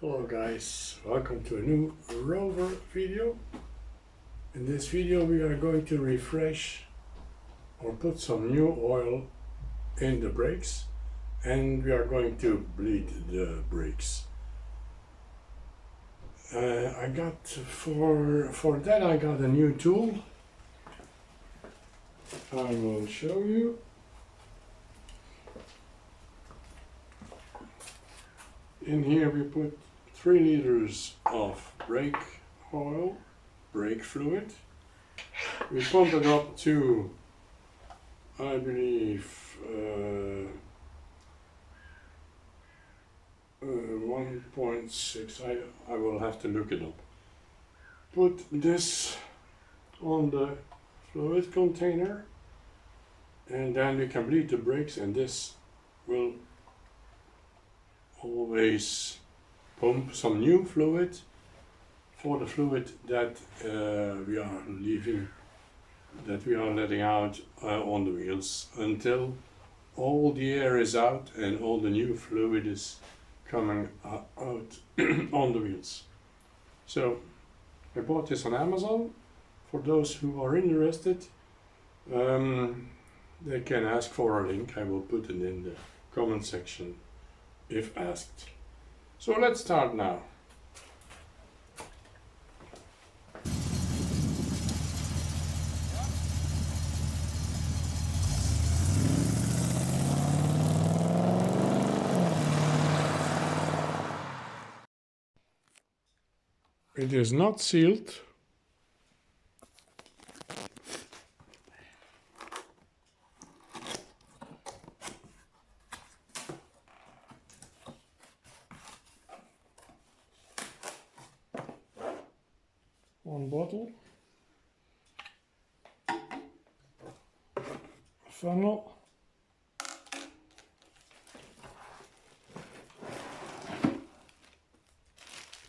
Hello guys, welcome to a new Rover video. In this video we are going to refresh or put some new oil in the brakes, and we are going to bleed the brakes. I got for that I got a new tool. I will show you. In here we put 3 liters of brake oil, brake fluid. We pump it up to, I believe, 1.6. I will have to look it up. Put this on the fluid container, and then we can bleed the brakes, and this will always pump some new fluid for the fluid that we are leaving, that we are letting out on the wheels, until all the air is out and all the new fluid is coming out on the wheels. So I bought this on Amazon. For those who are interested, they can ask for a link. I will put it in the comment section if asked. So let's start now. It is not sealed. One bottle, funnel,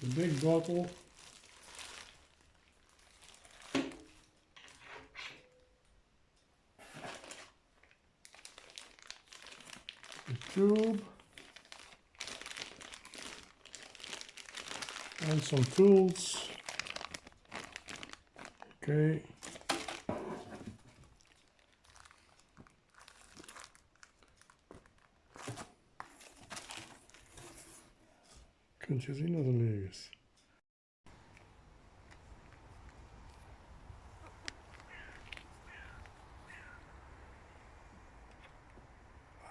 a big bottle, a tube, and some tools. Okay. Kunt je zien dat het leeg is?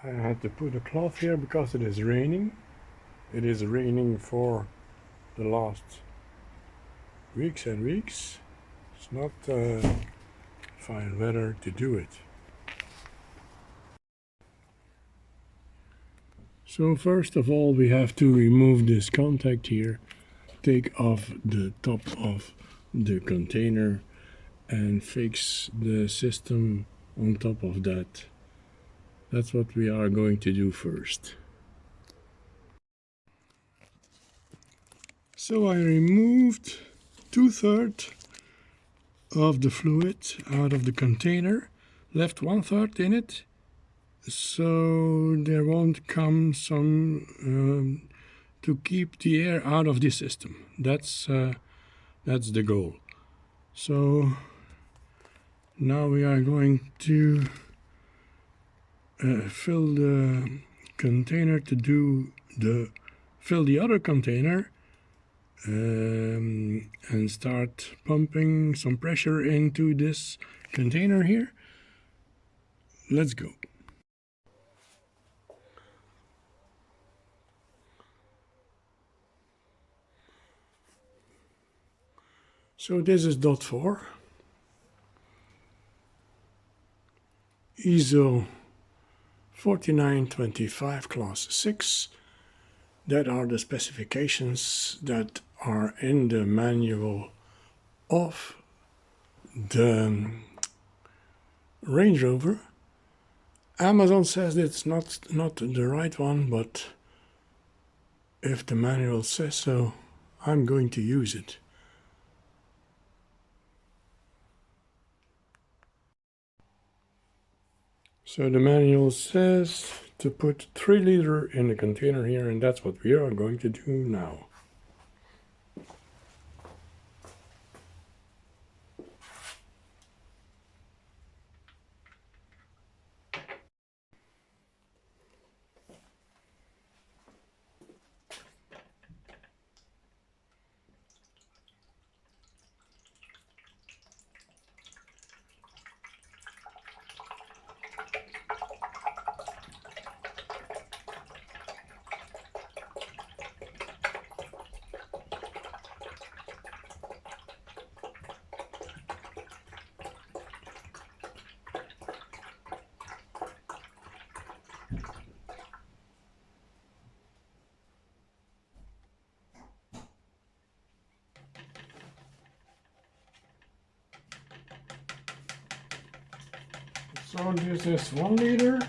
I had to put a cloth here because it is raining. It is raining for the last weeks and weeks. It's not fine weather to do it. So first of all we have to remove this contact here, take off the top of the container and fix the system on top of that. That's what we are going to do first. So I removed 2/3 of the fluid out of the container, left 1/3 in it, so there won't come some to keep the air out of the system. That's the goal. So now we are going to fill the container to do fill the other container and start pumping some pressure into this container here. Let's go. So this is dot 4, ISO 4925 class 6. That are the specifications that are in the manual of the Range Rover. Amazon says it's not the right one, but if the manual says so, I'm going to use it. So the manual says to put 3 liters in the container here, and that's what we are going to do now. So this is 1 liter.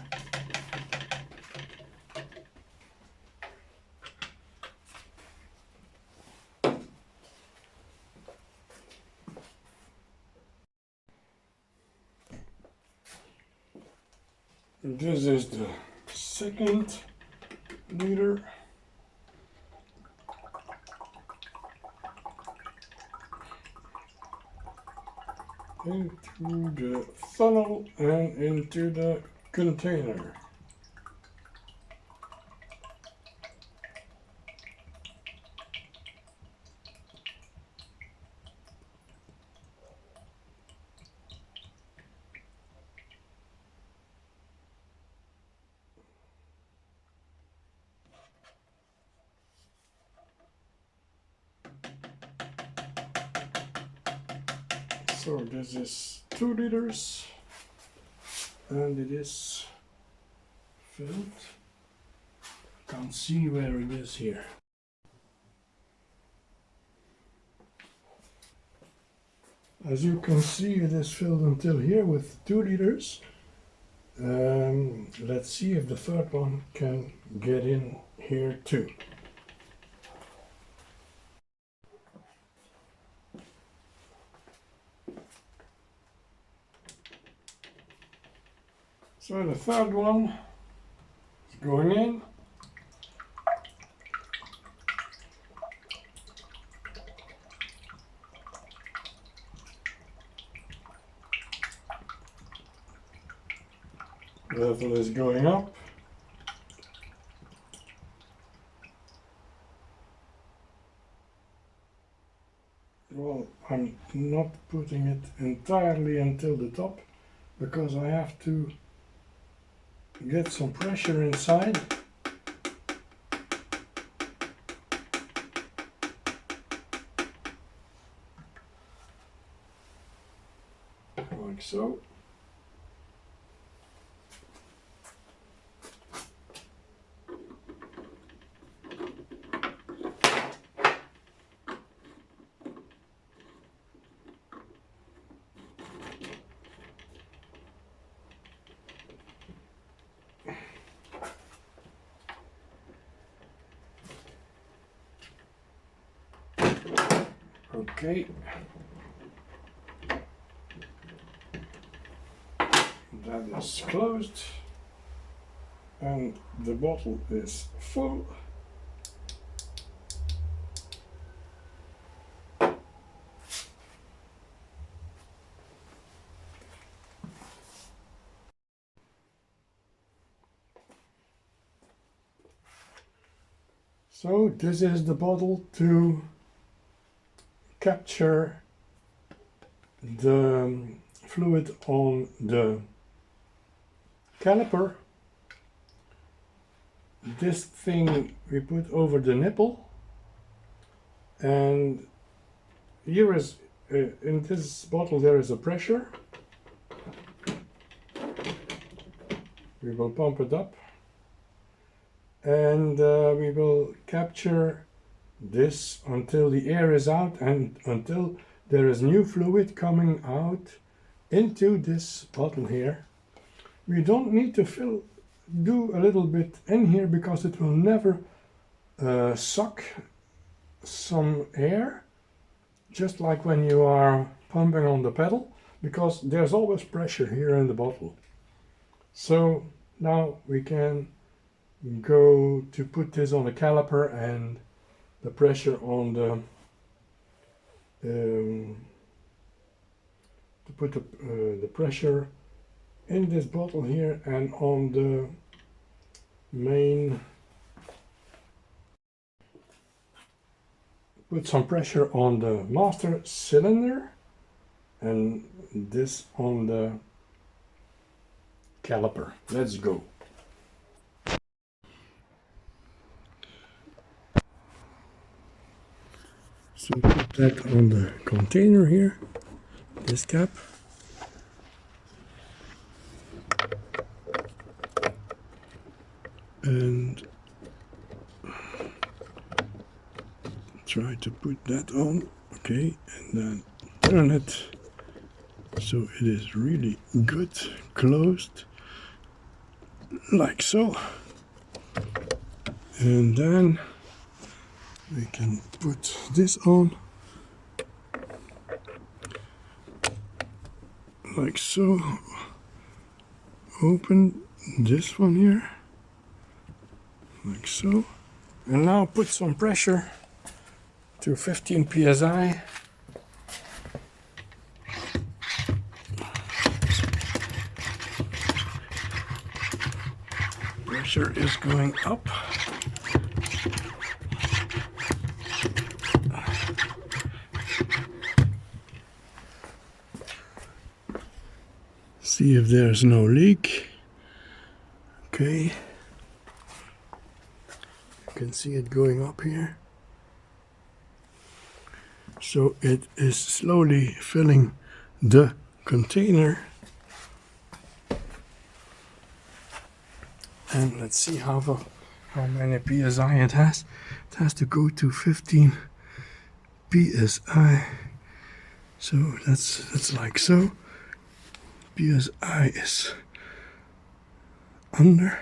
This is the 2nd liter. Into the funnel and into the container. So this is 2 liters and it is filled. Can't see where it is here. As you can see, it is filled until here with 2 liters. Let's see if the 3rd one can get in here too. So the 3rd one is going in. Level is going up. Well, I'm not putting it entirely until the top because I have to get some pressure inside. Like so. Okay, that is closed and the bottle is full. So this is the bottle to capture the fluid on the caliper. This thing we put over the nipple, and here is in this bottle there is a pressure. We will pump it up and we will capture this until the air is out and until there is new fluid coming out into this bottle here. We don't need to do a little bit in here because it will never suck some air, just like when you are pumping on the pedal, because there's always pressure here in the bottle. So now we can go to put this on the caliper, and the pressure on the to put the pressure in this bottle here and on the main, put some pressure on the master cylinder and this on the caliper. Let's go. So put that on the container here, this cap. And try to put that on, okay, and then turn it So it is really good closed, like so. And then we can put this on, like so. Open this one here, like so. And now put some pressure to 15 psi. Pressure is going up. See if there's no leak. Okay. You can see it going up here. So it is slowly filling the container. And let's see how many psi it has. It has to go to 15 psi. So that's like so. Psi is under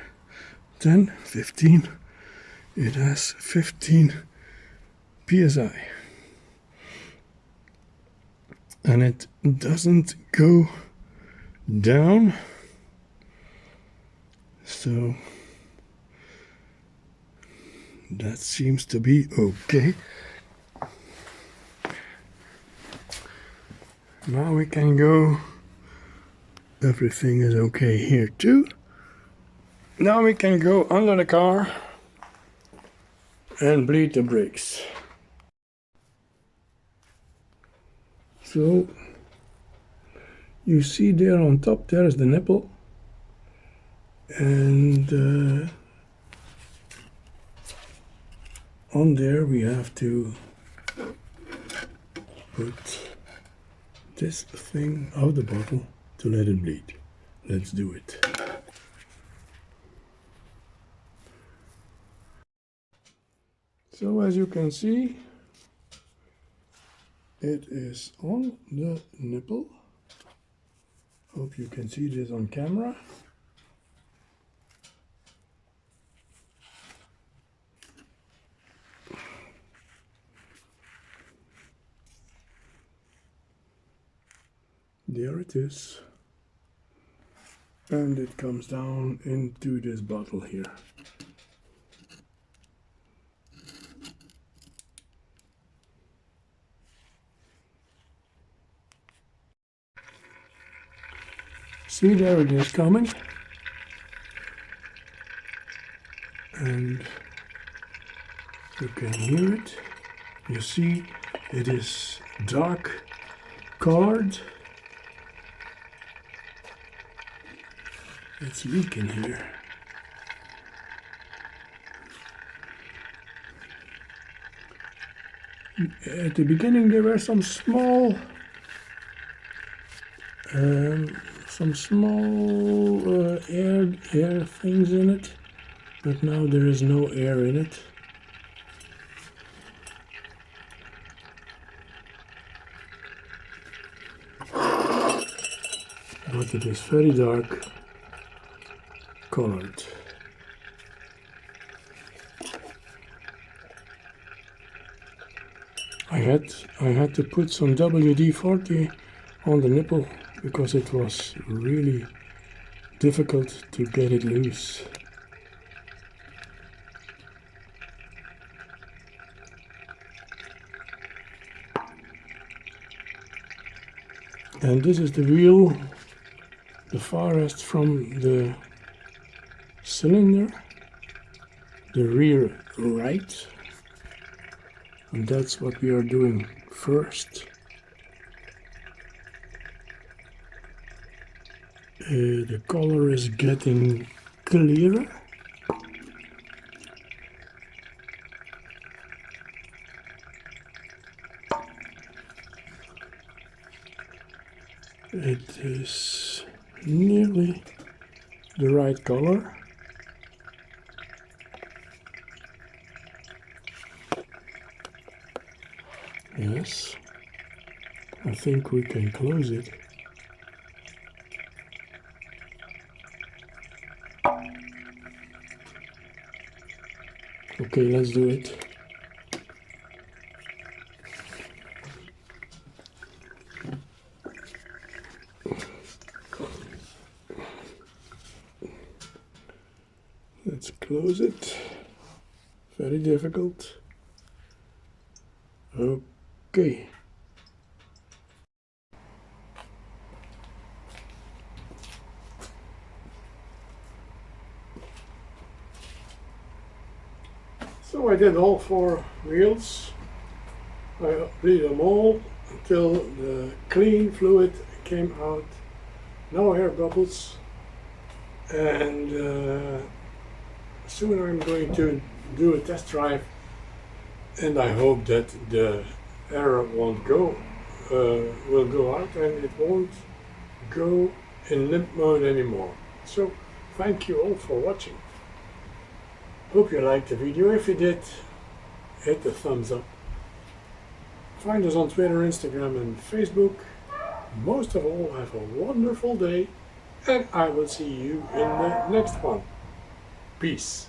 10, 15. It has 15 psi. And it doesn't go down. So that seems to be okay. Now we can go. Everything is okay here too. Now we can go under the car and bleed the brakes. So you see there on top, there is the nipple. And on there we have to put this thing out of the bottle to let it bleed. Let's do it. So as you can see, it is on the nipple. Hope you can see this on camera. There it is. And it comes down into this bottle here. See, there it is coming. And you can hear it. You see, it is dark colored. It's leaking here. At the beginning there were some small air things in it, but now there is no air in it. But it is very dark colored. I had to put some WD-40 on the nipple because it was really difficult to get it loose. And this is the wheel, the farthest from the cylinder, the rear right. And that's what we are doing first. The color is getting clearer. It is nearly the right color. Yes, I think we can close it. Okay, let's do it. Let's close it. Very difficult. Okay. So I did all 4 wheels. I bleed them all until the clean fluid came out. No air bubbles. And soon I'm going to do a test drive, and I hope that the error won't go, will go out, and it won't go in limp mode anymore. So thank you all for watching. Hope you liked the video. If you did, hit the thumbs up. Find us on Twitter, Instagram and Facebook. Most of all, have a wonderful day, and I will see you in the next one. Peace.